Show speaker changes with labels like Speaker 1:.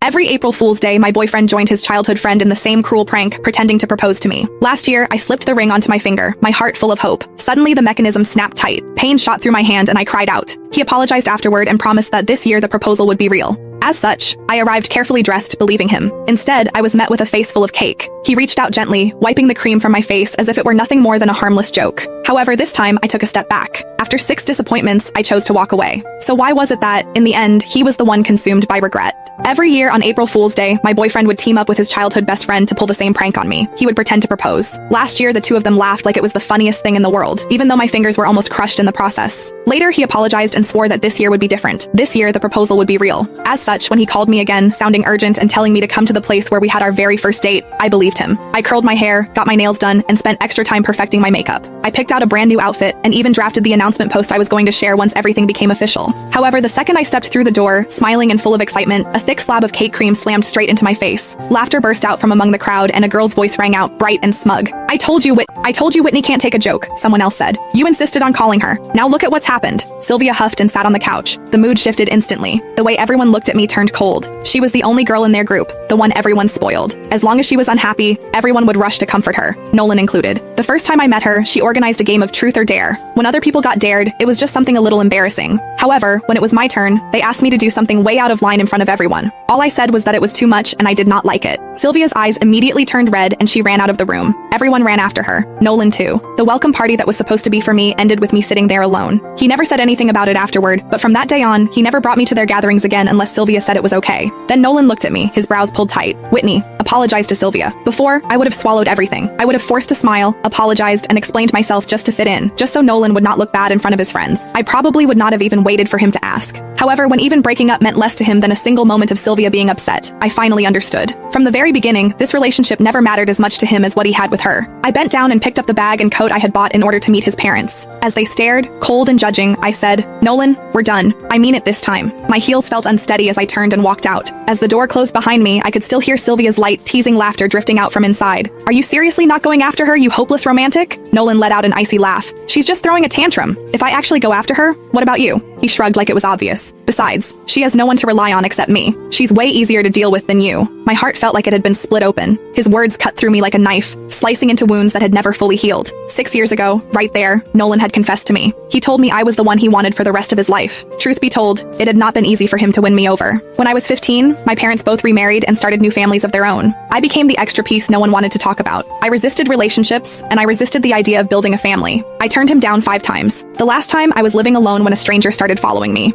Speaker 1: Every April Fool's Day, my boyfriend joined his childhood friend in the same cruel prank, pretending to propose to me. Last year, I slipped the ring onto my finger, my heart full of hope. Suddenly, the mechanism snapped tight. Pain shot through my hand and I cried out. He apologized afterward and promised that this year the proposal would be real. As such, I arrived carefully dressed, believing him. Instead, I was met with a face full of cake. He reached out gently, wiping the cream from my face as if it were nothing more than a harmless joke. However, this time, I took a step back. After 6 disappointments, I chose to walk away. So why was it that, in the end, he was the one consumed by regret? Every year on April Fool's Day, my boyfriend would team up with his childhood best friend to pull the same prank on me. He would pretend to propose. Last year, the two of them laughed like it was the funniest thing in the world, even though my fingers were almost crushed in the process. Later, he apologized and swore that this year would be different. This year, the proposal would be real. As such, when he called me again, sounding urgent and telling me to come to the place where we had our very first date, I believed him. I curled my hair, got my nails done, and spent extra time perfecting my makeup. I picked out a brand new outfit and even drafted the announcement post I was going to share once everything became official. However, the second I stepped through the door, smiling and full of excitement, a thick slab of cake cream slammed straight into my face. Laughter burst out from among the crowd and a girl's voice rang out, bright and smug. I told you Whitney can't take a joke, someone else said. You insisted on calling her. Now look at what's happened. Sylvia huffed and sat on the couch. The mood shifted instantly. The way everyone looked at me turned cold. She was the only girl in their group, the one everyone spoiled. As long as she was unhappy, everyone would rush to comfort her, Nolan included. The first time I met her, she organized a game of truth or dare. When other people got dared, it was just something a little embarrassing. However, when it was my turn, they asked me to do something way out of line in front of everyone. All I said was that it was too much and I did not like it. Sylvia's eyes immediately turned red and she ran out of the room. Everyone ran after her, Nolan too. The welcome party that was supposed to be for me ended with me sitting there alone. He never said anything about it afterward, but from that day on, he never brought me to their gatherings again unless Sylvia said it was okay. Then Nolan looked at me, his brows pulled tight. Whitney, apologize to Sylvia. Before, I would have swallowed everything. I would have forced a smile, apologized, and explained myself just to fit in, just so Nolan would not look bad in front of his friends. I probably would not have even waited for him to ask. However, when even breaking up meant less to him than a single moment of Sylvia being upset, I finally understood. From the very beginning, this relationship never mattered as much to him as what he had with her. I bent down and picked up the bag and coat I had bought in order to meet his parents. As they stared, cold and judging, I said, Nolan, we're done. I mean it this time. My heels felt unsteady as I turned and walked out. As the door closed behind me, I could still hear Sylvia's light, teasing laughter drifting out from inside. Are you seriously not going after her, you hopeless romantic? Nolan let out an icy laugh. She's just throwing a tantrum. If I actually go after her, what about you? He shrugged like it was obvious. Besides, she has no one to rely on except me. She's way easier to deal with than you. My heart felt like it had been split open. His words cut through me like a knife, slicing into wounds that had never fully healed. 6 years ago, right there, Nolan had confessed to me. He told me I was the one he wanted for the rest of his life. Truth be told, it had not been easy for him to win me over. When I was 15, my parents both remarried and started new families of their own. I became the extra piece no one wanted to talk about. I resisted relationships, and I resisted the idea of building a family. I turned him down 5 times. The last time, I was living alone when a stranger started following me.